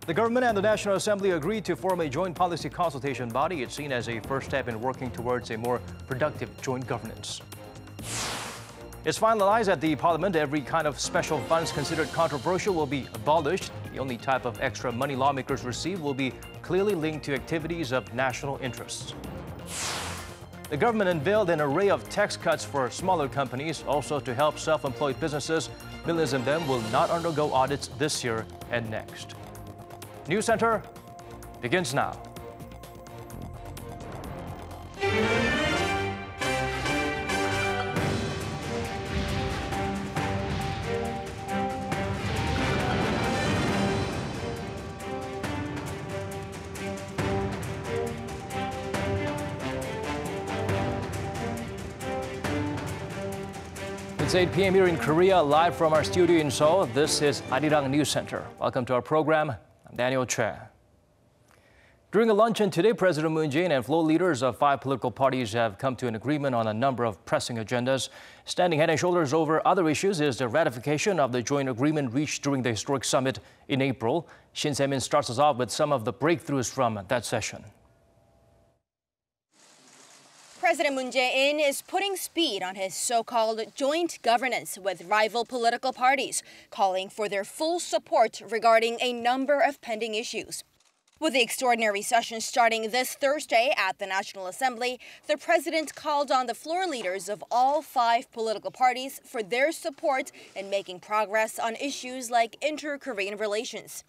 The government and the National Assembly agreed to form a joint policy consultation body. It's seen as a first step in working towards a more productive joint governance. It's finalized at the Parliament. Every kind of special funds considered controversial will be abolished. The only type of extra money lawmakers receive will be clearly linked to activities of national interests. The government unveiled an array of tax cuts for smaller companies, also to help self-employed businesses. Millions of them will not undergo audits this year and next. News Center begins now. It's 8 p.m. here in Korea, live from our studio in Seoul. This is Arirang News Center. Welcome to our program. I'm Daniel Che. During a luncheon today, President Moon Jae-in and floor leaders of 5 political parties have come to an agreement on a number of pressing agendas. Standing head and shoulders over other issues is the ratification of the joint agreement reached during the historic summit in April. Shin Se-min starts us off with some of the breakthroughs from that session. President Moon Jae-in is putting speed on his so-called joint governance with rival political parties, calling for their full support regarding a number of pending issues. With the extraordinary session starting this Thursday at the National Assembly, the president called on the floor leaders of all 5 political parties for their support in making progress on issues like inter-Korean relations.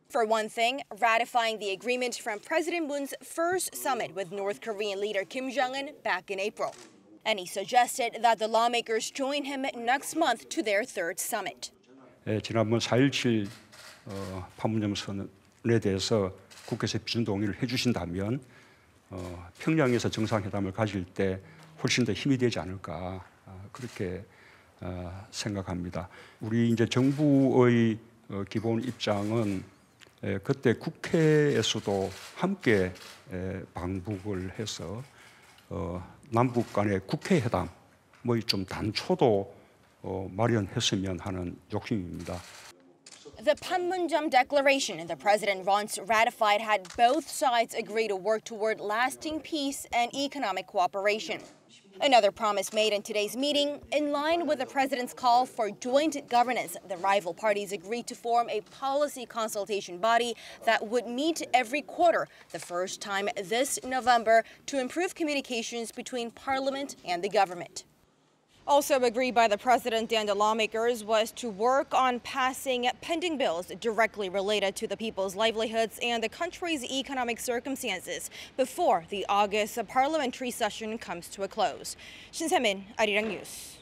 For one thing, ratifying the agreement from President Moon's first summit with North Korean leader Kim Jong-un back in April. And he suggested that the lawmakers join him next month to their 3rd summit. 지난번 4.17 판문점선언에 대해서 국회에서 비준 동의를 해주신다면 평양에서 정상회담을 가질 때 훨씬 더 힘이 되지 않을까 그렇게 생각합니다. 우리 이제 정부의 기본 입장은 그때 국회에서도 함께 방북을 해서 남북 간의 국회회담의 좀 단초도 마련했으면 하는 욕심입니다. The Panmunjom Declaration the president once ratified had both sides agree to work toward lasting peace and economic cooperation. Another promise made in today's meeting, in line with the president's call for joint governance, the rival parties agreed to form a policy consultation body that would meet every quarter, the first time this November, to improve communications between Parliament and the government. Also agreed by the president and the lawmakers was to work on passing pending bills directly related to the people's livelihoods and the country's economic circumstances before the August parliamentary session comes to a close. Shin Se-min, Arirang News.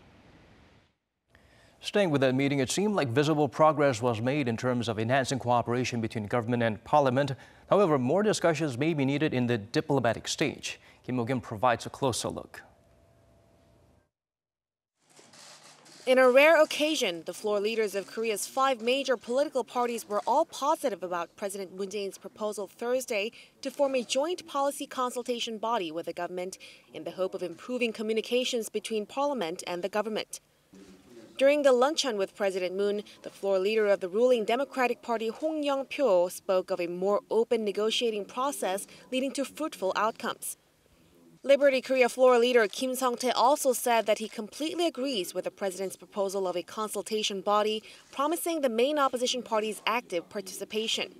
Staying with that meeting, it seemed like visible progress was made in terms of enhancing cooperation between government and parliament. However, more discussions may be needed in the diplomatic stage. Kim Mo-kyun provides a closer look. In a rare occasion, the floor leaders of Korea's 5 major political parties were all positive about President Moon Jae-in's proposal Thursday to form a joint policy consultation body with the government in the hope of improving communications between Parliament and the government. During the luncheon with President Moon, the floor leader of the ruling Democratic Party, Hong Young-pyo, spoke of a more open negotiating process leading to fruitful outcomes. Liberty Korea floor leader Kim Sung-tae also said that he completely agrees with the president's proposal of a consultation body, promising the main opposition parties active participation.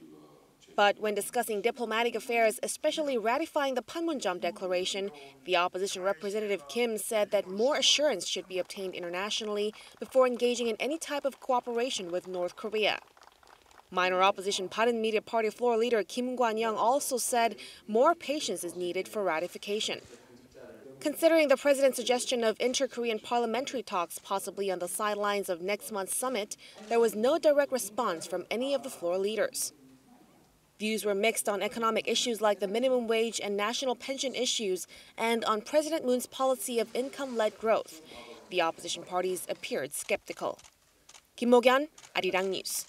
But when discussing diplomatic affairs, especially ratifying the Panmunjom Declaration, the opposition representative Kim said that more assurance should be obtained internationally before engaging in any type of cooperation with North Korea. Minor opposition Bareun Media Party floor leader Kim Kwan-young also said more patience is needed for ratification. Considering the president's suggestion of inter-Korean parliamentary talks possibly on the sidelines of next month's summit, there was no direct response from any of the floor leaders. Views were mixed on economic issues like the minimum wage and national pension issues and on President Moon's policy of income-led growth. The opposition parties appeared skeptical. Kim Mo-kyun, Arirang News.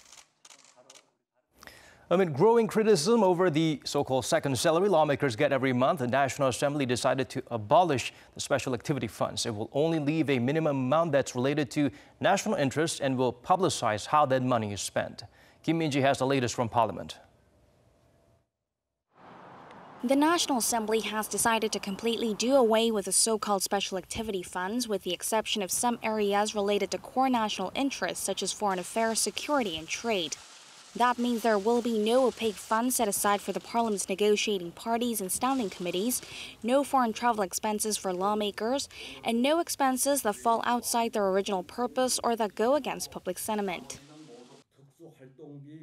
Amid growing criticism over the so-called second salary lawmakers get every month, the National Assembly decided to abolish the special activity funds. It will only leave a minimum amount that's related to national interests and will publicize how that money is spent. Kim Min-ji has the latest from Parliament. The National Assembly has decided to completely do away with the so-called special activity funds, with the exception of some areas related to core national interests such as foreign affairs, security and trade. That means there will be no opaque funds set aside for the Parliament's negotiating parties and standing committees, no foreign travel expenses for lawmakers, and no expenses that fall outside their original purpose or that go against public sentiment.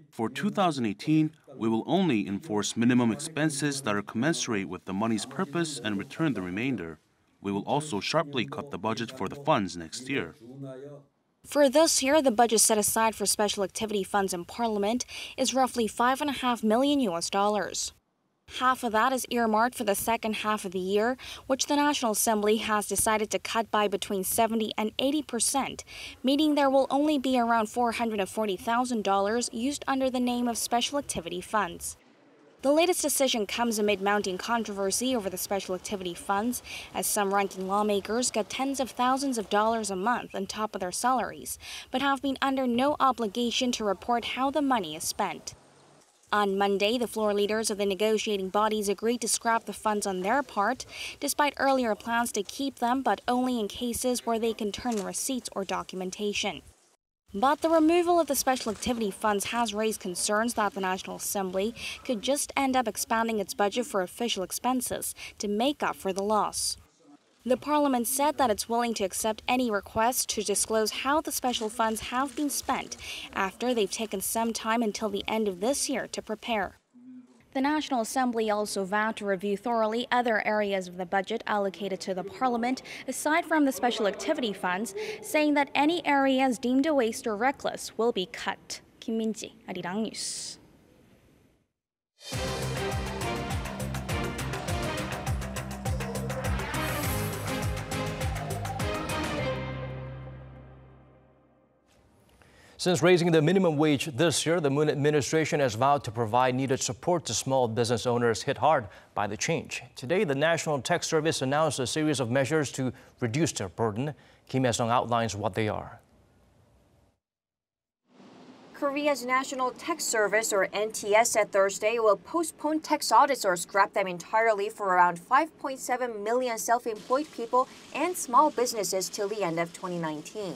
For 2018, we will only enforce minimum expenses that are commensurate with the money's purpose and return the remainder. We will also sharply cut the budget for the funds next year. For this year, the budget set aside for special activity funds in Parliament is roughly $5.5 million. Half of that is earmarked for the second half of the year, which the National Assembly has decided to cut by between 70% and 80%, meaning there will only be around $440,000 used under the name of special activity funds. The latest decision comes amid mounting controversy over the special activity funds, as some ranking lawmakers get tens of thousands of dollars a month on top of their salaries, but have been under no obligation to report how the money is spent. On Monday, the floor leaders of the negotiating bodies agreed to scrap the funds on their part, despite earlier plans to keep them, but only in cases where they can turn receipts or documentation. But the removal of the special activity funds has raised concerns that the National Assembly could just end up expanding its budget for official expenses to make up for the loss. The Parliament said that it's willing to accept any requests to disclose how the special funds have been spent after they've taken some time until the end of this year to prepare. The National Assembly also vowed to review thoroughly other areas of the budget allocated to the Parliament aside from the special activity funds, saying that any areas deemed a waste or reckless will be cut. Kim Min-ji, Arirang News. Since raising the minimum wage this year, the Moon administration has vowed to provide needed support to small business owners hit hard by the change. Today, the National Tech Service announced a series of measures to reduce their burden. Kim Hye-sung outlines what they are. Korea's National Tech Service, or NTS, said Thursday will postpone tax audits or scrap them entirely for around 5.7 million self-employed people and small businesses till the end of 2019.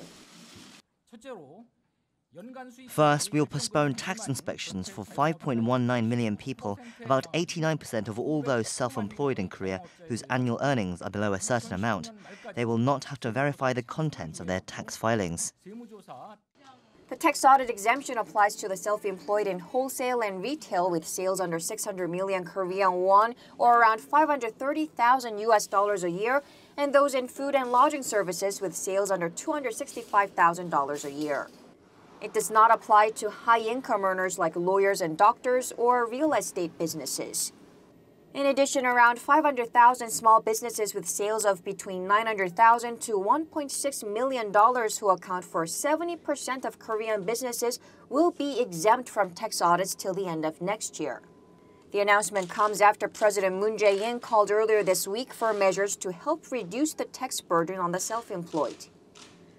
First, we will postpone tax inspections for 5.19 million people, about 89% of all those self-employed in Korea whose annual earnings are below a certain amount. They will not have to verify the contents of their tax filings. The tax audit exemption applies to the self-employed in wholesale and retail with sales under 600 million Korean won, or around $530,000 a year, and those in food and lodging services with sales under $265,000 a year. It does not apply to high-income earners like lawyers and doctors or real estate businesses. In addition, around 500,000 small businesses with sales of between $900,000 to $1.6 million, who account for 70% of Korean businesses, will be exempt from tax audits till the end of next year. The announcement comes after President Moon Jae-in called earlier this week for measures to help reduce the tax burden on the self-employed.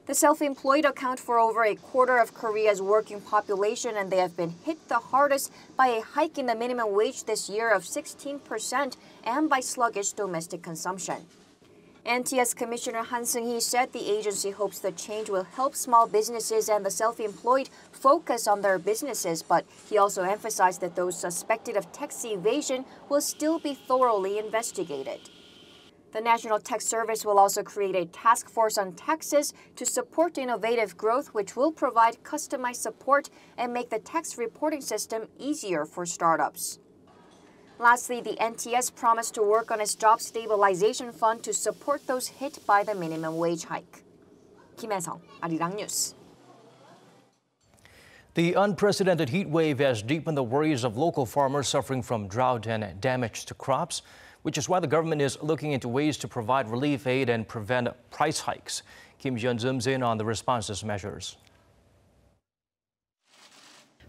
The self-employed account for over a quarter of Korea's working population, and they have been hit the hardest by a hike in the minimum wage this year of 16% and by sluggish domestic consumption. NTS Commissioner Han Seung-hee said the agency hopes the change will help small businesses and the self-employed focus on their businesses, but he also emphasized that those suspected of tax evasion will still be thoroughly investigated. The National Tech Service will also create a task force on taxes to support innovative growth, which will provide customized support and make the tax reporting system easier for startups. Lastly, the NTS promised to work on its job stabilization fund to support those hit by the minimum wage hike. Kim Hye-sung, Arirang News. The unprecedented heat wave has deepened the worries of local farmers suffering from drought and damage to crops, which is why the government is looking into ways to provide relief aid and prevent price hikes. Kim Hyun zooms in on the responses measures.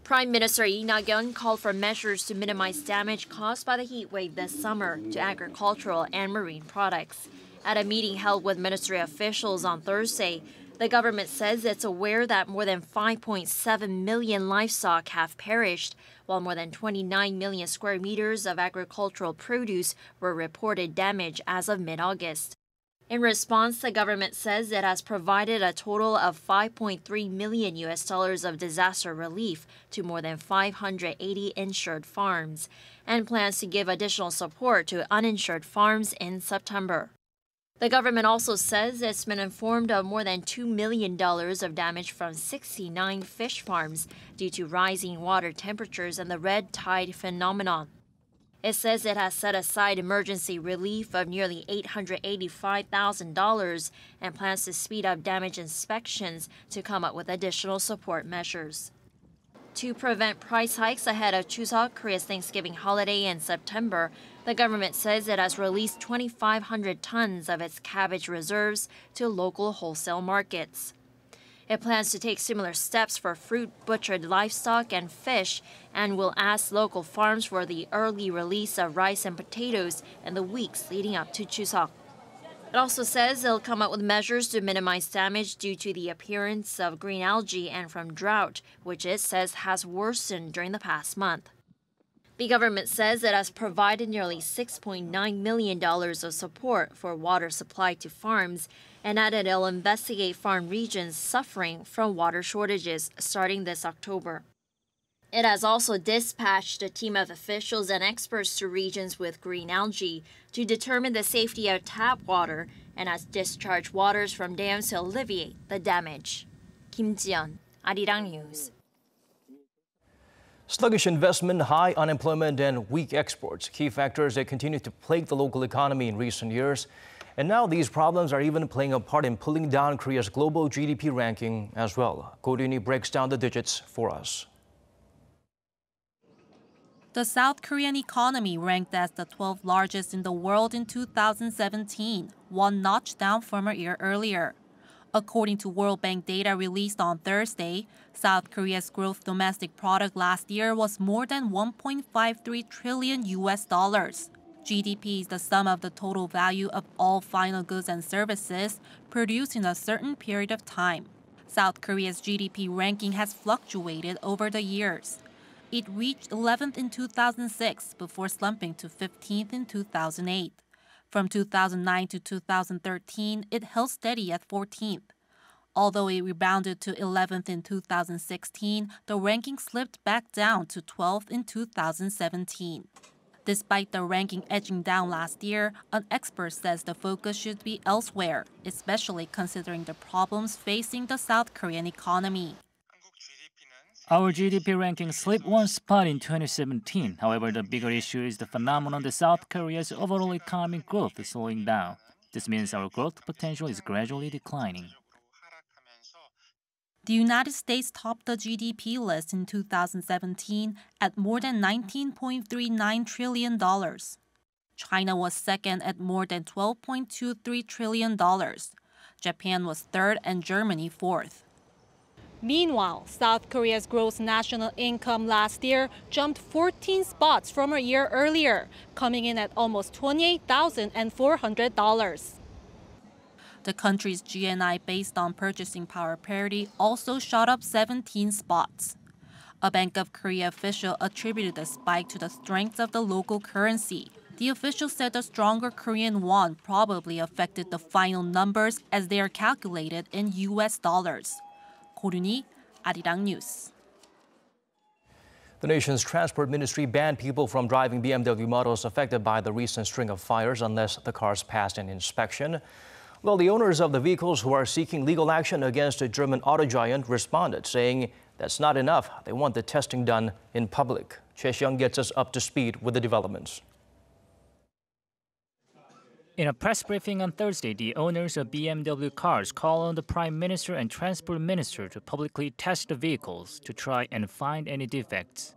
Prime Minister Lee Na-kyun called for measures to minimize damage caused by the heat wave this summer to agricultural and marine products. At a meeting held with ministry officials on Thursday, The government says it's aware that more than 5.7 million livestock have perished, while more than 29 million square meters of agricultural produce were reported damaged as of mid-August. In response, the government says it has provided a total of $5.3 million of disaster relief to more than 580 insured farms and plans to give additional support to uninsured farms in September. The government also says it's been informed of more than $2 million of damage from 69 fish farms due to rising water temperatures and the red tide phenomenon. It says it has set aside emergency relief of nearly $885,000 and plans to speed up damage inspections to come up with additional support measures. To prevent price hikes ahead of Chuseok, Korea's Thanksgiving holiday in September, the government says it has released 2,500 tons of its cabbage reserves to local wholesale markets. It plans to take similar steps for fruit, butchered livestock, and fish, and will ask local farms for the early release of rice and potatoes in the weeks leading up to Chuseok. It also says it'll come up with measures to minimize damage due to the appearance of green algae and from drought, which it says has worsened during the past month. The government says it has provided nearly $6.9 million of support for water supply to farms and added it'll investigate farm regions suffering from water shortages starting this October. It has also dispatched a team of officials and experts to regions with green algae to determine the safety of tap water and has discharged waters from dams to alleviate the damage. Kim Ji-yeon, Arirang News. Sluggish investment, high unemployment, and weak exports, key factors that continue to plague the local economy in recent years. And now these problems are even playing a part in pulling down Korea's global GDP ranking as well. Go Ryuni breaks down the digits for us. The South Korean economy ranked as the 12th largest in the world in 2017, one notch down from a year earlier. According to World Bank data released on Thursday, South Korea's gross domestic product last year was more than $1.53 trillion. GDP is the sum of the total value of all final goods and services produced in a certain period of time. South Korea's GDP ranking has fluctuated over the years. It reached 11th in 2006 before slumping to 15th in 2008. From 2009 to 2013, it held steady at 14th. Although it rebounded to 11th in 2016, the ranking slipped back down to 12th in 2017. Despite the ranking edging down last year, an expert says the focus should be elsewhere, especially considering the problems facing the South Korean economy. Our GDP ranking slipped one spot in 2017. However, the bigger issue is the phenomenon that South Korea's overall economic growth is slowing down. This means our growth potential is gradually declining. The United States topped the GDP list in 2017 at more than $19.39 trillion. China was second at more than $12.23 trillion. Japan was third and Germany fourth. Meanwhile, South Korea's gross national income last year jumped 14 spots from a year earlier, coming in at almost $28,400. The country's GNI based on purchasing power parity also shot up 17 spots. A Bank of Korea official attributed the spike to the strength of the local currency. The official said the stronger Korean won probably affected the final numbers as they are calculated in US dollars. Go Ryuni, Arirang News. The nation's transport ministry banned people from driving BMW models affected by the recent string of fires unless the cars passed an inspection. Well, the owners of the vehicles who are seeking legal action against a German auto giant responded, saying that's not enough. They want the testing done in public. Choi Seung gets us up to speed with the developments. In a press briefing on Thursday, the owners of BMW cars called on the Prime Minister and Transport Minister to publicly test the vehicles to try and find any defects.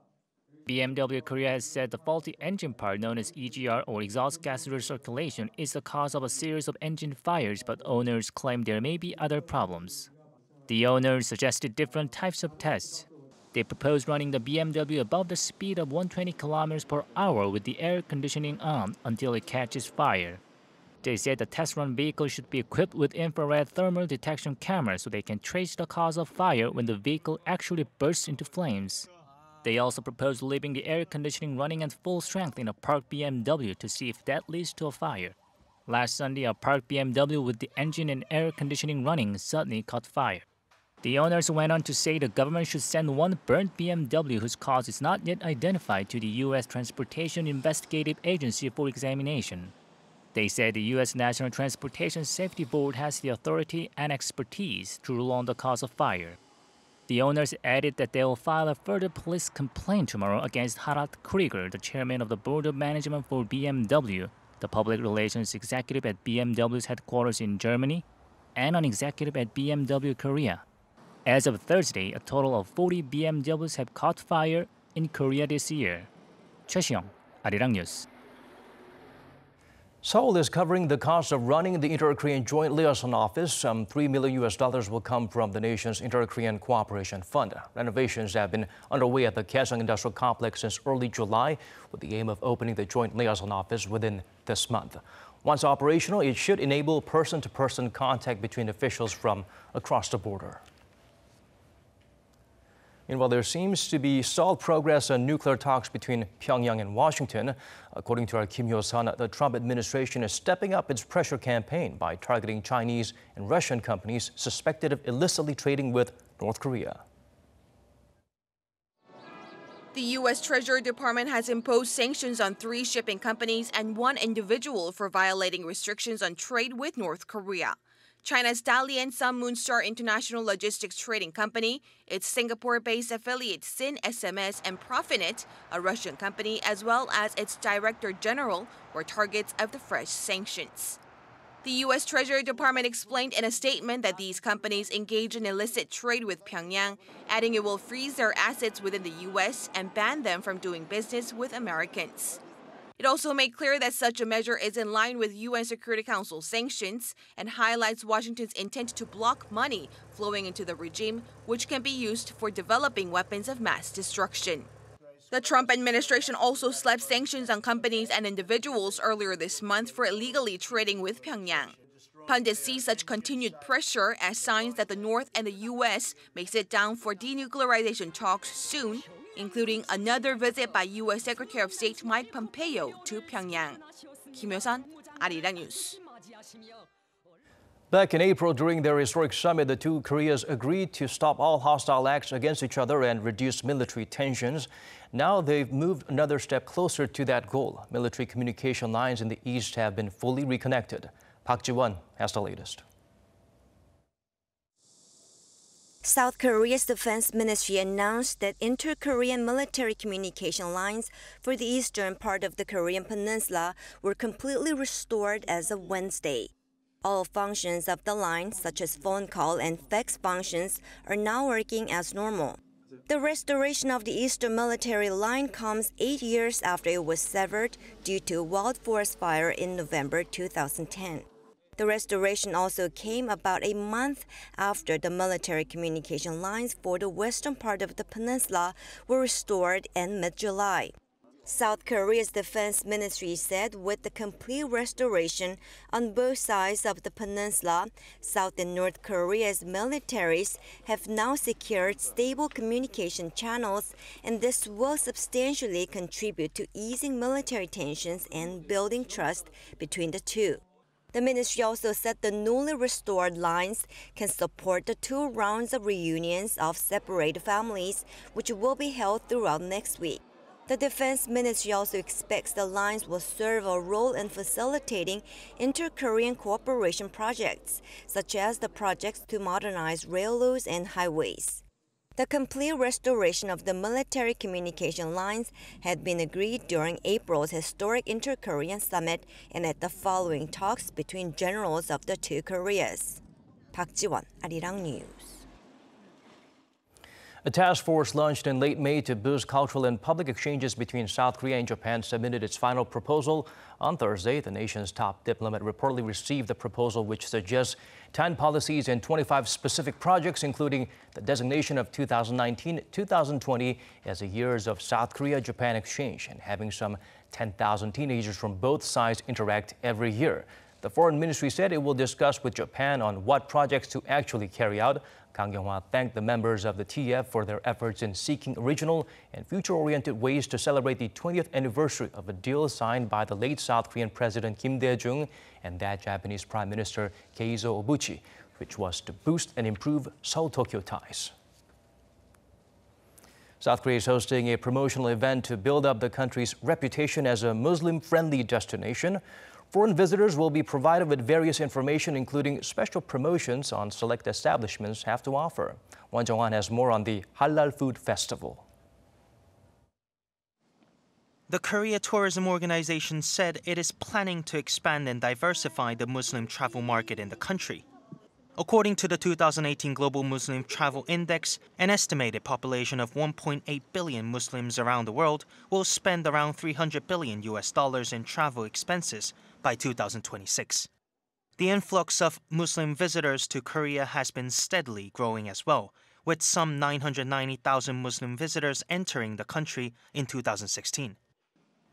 BMW Korea has said the faulty engine part known as EGR or exhaust gas recirculation is the cause of a series of engine fires, but owners claim there may be other problems. The owners suggested different types of tests. They proposed running the BMW above the speed of 120 km/h with the air conditioning on until it catches fire. They said the test-run vehicle should be equipped with infrared thermal detection cameras so they can trace the cause of fire when the vehicle actually bursts into flames. They also proposed leaving the air conditioning running at full strength in a parked BMW to see if that leads to a fire. Last Sunday, a parked BMW with the engine and air conditioning running suddenly caught fire. The owners went on to say the government should send one burnt BMW whose cause is not yet identified to the U.S. Transportation Investigative Agency for examination. They said the U.S. National Transportation Safety Board has the authority and expertise to rule on the cause of fire. The owners added that they will file a further police complaint tomorrow against Harald Krieger, the chairman of the Board of Management for BMW, the public relations executive at BMW's headquarters in Germany, and an executive at BMW Korea. As of Thursday, a total of 40 BMWs have caught fire in Korea this year. Choi Seong, Arirang News. Seoul is covering the cost of running the Inter-Korean Joint Liaison Office. Some $3 million will come from the nation's Inter-Korean Cooperation Fund. Renovations have been underway at the Kaesong Industrial Complex since early July, with the aim of opening the Joint Liaison Office within this month. Once operational, it should enable person-to-person contact between officials from across the border. Meanwhile, there seems to be stalled progress on nuclear talks between Pyongyang and Washington. According to our Kim Hyo-sun, the Trump administration is stepping up its pressure campaign by targeting Chinese and Russian companies suspected of illicitly trading with North Korea. The U.S. Treasury Department has imposed sanctions on 3 shipping companies and 1 individual for violating restrictions on trade with North Korea. China's Dalian Sun Moonstar International Logistics Trading Company, its Singapore-based affiliate Sin SMS, and Profinet, a Russian company, as well as its Director General, were targets of the fresh sanctions. The U.S. Treasury Department explained in a statement that these companies engage in illicit trade with Pyongyang, adding it will freeze their assets within the U.S. and ban them from doing business with Americans. It also made clear that such a measure is in line with UN Security Council sanctions and highlights Washington's intent to block money flowing into the regime, which can be used for developing weapons of mass destruction. The Trump administration also slapped sanctions on companies and individuals earlier this month for illegally trading with Pyongyang. Pundits see such continued pressure as signs that the North and the U.S. may sit down for denuclearization talks soon, including another visit by U.S. Secretary of State Mike Pompeo to Pyongyang. Kim Hyo-sun, Arirang News. Back in April, during their historic summit, the two Koreas agreed to stop all hostile acts against each other and reduce military tensions. Now they've moved another step closer to that goal. Military communication lines in the east have been fully reconnected. Park Ji-won has the latest. South Korea's defense ministry announced that inter-Korean military communication lines for the eastern part of the Korean peninsula were completely restored as of Wednesday. All functions of the line, such as phone call and fax functions, are now working as normal. The restoration of the eastern military line comes 8 years after it was severed due to a wild forest fire in November 2010. The restoration also came about a month after the military communication lines for the western part of the peninsula were restored in mid-July. South Korea's defense ministry said with the complete restoration on both sides of the peninsula, South and North Korea's militaries have now secured stable communication channels, and this will substantially contribute to easing military tensions and building trust between the two. The ministry also said the newly restored lines can support the 2 rounds of reunions of separated families, which will be held throughout next week. The Defense Ministry also expects the lines will serve a role in facilitating inter-Korean cooperation projects, such as the projects to modernize railroads and highways. The complete restoration of the military communication lines had been agreed during April's historic inter-Korean summit and at the following talks between generals of the 2 Koreas. Park Ji-won, Arirang News. A task force launched in late May to boost cultural and public exchanges between South Korea and Japan submitted its final proposal on Thursday. The nation's top diplomat reportedly received the proposal, which suggests 10 policies and 25 specific projects, including the designation of 2019-2020 as the years of South Korea-Japan exchange and having some 10,000 teenagers from both sides interact every year. The Foreign Ministry said it will discuss with Japan on what projects to actually carry out. Kang Kyung-hwa thanked the members of the TF for their efforts in seeking original and future-oriented ways to celebrate the 20th anniversary of a deal signed by the late South Korean President Kim Dae-jung and that Japanese Prime Minister Keizo Obuchi, which was to boost and improve Seoul-Tokyo ties. South Korea is hosting a promotional event to build up the country's reputation as a Muslim-friendly destination. Foreign visitors will be provided with various information, including special promotions on select establishments have to offer. Won Jong-hwan has more on the Halal Food Festival. The Korea Tourism Organization said it is planning to expand and diversify the Muslim travel market in the country. According to the 2018 Global Muslim Travel Index, an estimated population of 1.8 billion Muslims around the world will spend around $300 billion in travel expenses by 2026. The influx of Muslim visitors to Korea has been steadily growing as well, with some 990,000 Muslim visitors entering the country in 2016.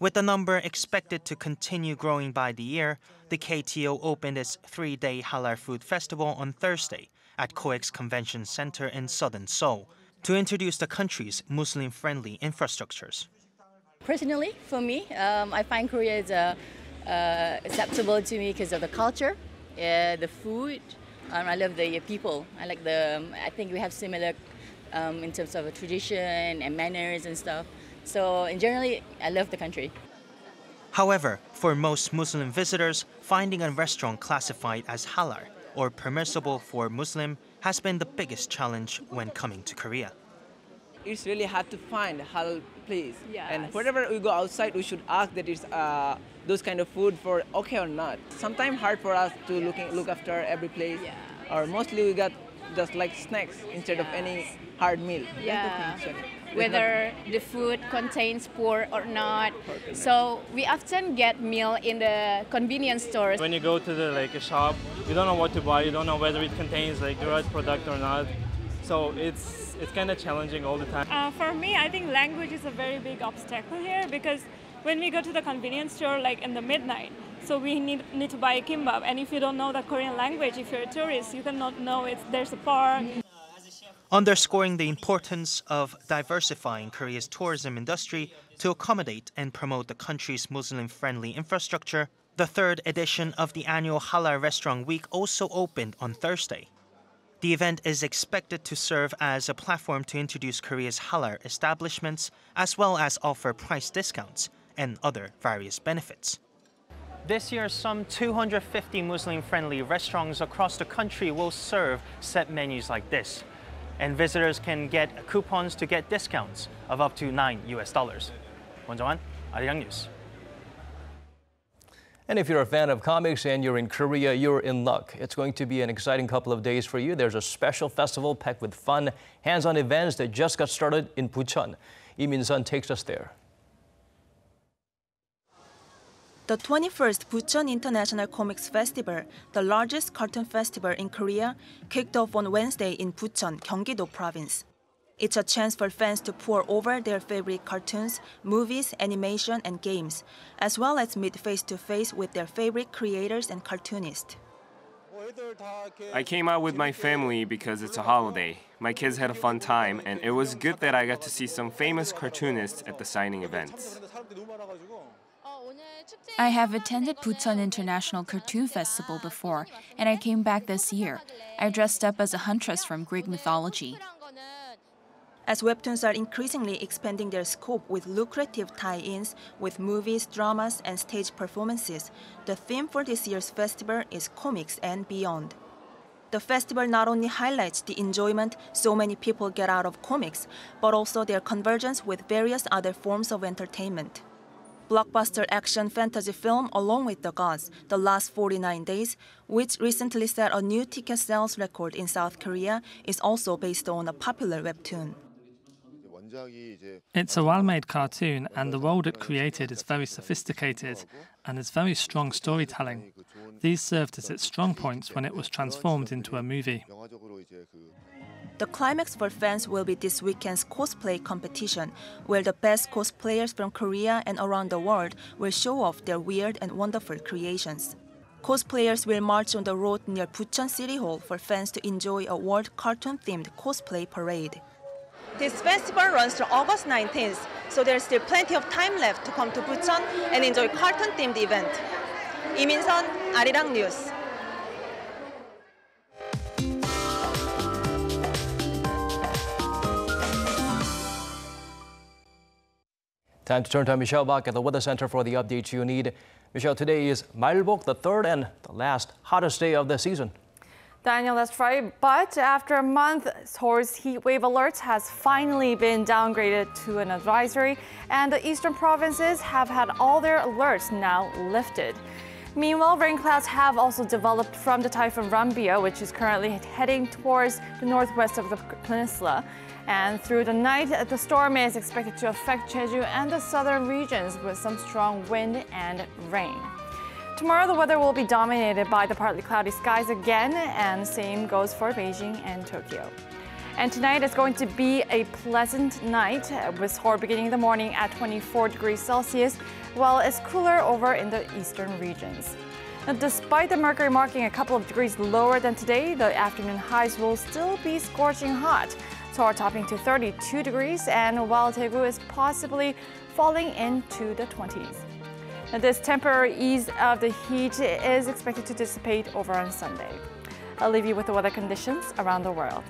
With the number expected to continue growing by the year, the KTO opened its 3-day Halal Food Festival on Thursday at COEX Convention Center in southern Seoul to introduce the country's Muslim-friendly infrastructures. Personally, for me, I find Korea is acceptable to me because of the culture, the food. I love the people. I think we have similar in terms of tradition and manners and stuff. So, in generally, I love the country. However, for most Muslim visitors, finding a restaurant classified as halal or permissible for Muslim has been the biggest challenge when coming to Korea. It's really hard to find a halal place. Yes. And whenever we go outside, we should ask that it's those kind of food for okay or not. Sometimes hard for us to look after every place. Yeah. Or mostly we got just like snacks instead of any hard meal. Yeah. Whether the food contains pork or not. So we often get meal in the convenience stores. When you go to a shop, you don't know what to buy. You don't know whether it contains the right product or not. So it's kind of challenging all the time. For me, I think language is a very big obstacle here because when we go to the convenience store in the midnight, so we need to buy a kimbap, and if you don't know the Korean language, if you're a tourist, you cannot know there's a park. Underscoring the importance of diversifying Korea's tourism industry to accommodate and promote the country's Muslim-friendly infrastructure, the third edition of the annual Halal Restaurant Week also opened on Thursday. The event is expected to serve as a platform to introduce Korea's halal establishments, as well as offer price discounts and other various benefits. This year, some 250 Muslim-friendly restaurants across the country will serve set menus like this. And visitors can get coupons to get discounts of up to $9. Won Jong-hwan, Arirang News. And if you're a fan of comics and you're in Korea, you're in luck. It's going to be an exciting couple of days for you. There's a special festival packed with fun, hands-on events that just got started in Bucheon. Lee Min-sun takes us there. The 21st Bucheon International Comics Festival, the largest cartoon festival in Korea, kicked off on Wednesday in Bucheon, Gyeonggi-do Province. It's a chance for fans to pore over their favorite cartoons, movies, animation, and games, as well as meet face-to-face with their favorite creators and cartoonists. I came out with my family because it's a holiday. My kids had a fun time, and it was good that I got to see some famous cartoonists at the signing events. I have attended Bucheon International Cartoon Festival before, and I came back this year. I dressed up as a huntress from Greek mythology. As webtoons are increasingly expanding their scope with lucrative tie-ins with movies, dramas, and stage performances, the theme for this year's festival is comics and beyond. The festival not only highlights the enjoyment so many people get out of comics, but also their convergence with various other forms of entertainment. Blockbuster action fantasy film Along with the Gods, The Last 49 Days, which recently set a new ticket sales record in South Korea, is also based on a popular webtoon. It's a well-made cartoon, and the world it created is very sophisticated and has very strong storytelling. These served as its strong points when it was transformed into a movie. The climax for fans will be this weekend's cosplay competition, where the best cosplayers from Korea and around the world will show off their weird and wonderful creations. Cosplayers will march on the road near Bucheon City Hall for fans to enjoy a world cartoon-themed cosplay parade. This festival runs through August 19th, so there's still plenty of time left to come to Bucheon and enjoy cartoon-themed event. Lee Min-sun, Arirang News. Time to turn to Michelle back at the Weather Center for the updates you need. Michelle, today is Malbok, the third and the last hottest day of the season. Daniel, that's right. But after a month, Seoul's heat wave alerts has finally been downgraded to an advisory, and the eastern provinces have had all their alerts now lifted. Meanwhile, rain clouds have also developed from the typhoon Rambia, which is currently heading towards the northwest of the peninsula. And through the night, the storm is expected to affect Jeju and the southern regions with some strong wind and rain. Tomorrow, the weather will be dominated by the partly cloudy skies again, and same goes for Beijing and Tokyo. And tonight is going to be a pleasant night, with Seoul beginning the morning at 24 degrees Celsius, while it's cooler over in the eastern regions. Now, despite the mercury marking a couple of degrees lower than today, the afternoon highs will still be scorching hot. Seoul topping to 32 degrees, and while Daegu is possibly falling into the 20s. Now, this temporary ease of the heat is expected to dissipate over on Sunday. I'll leave you with the weather conditions around the world.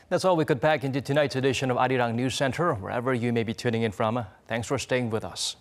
That's all we could pack into tonight's edition of Arirang News Center, wherever you may be tuning in from. Thanks for staying with us.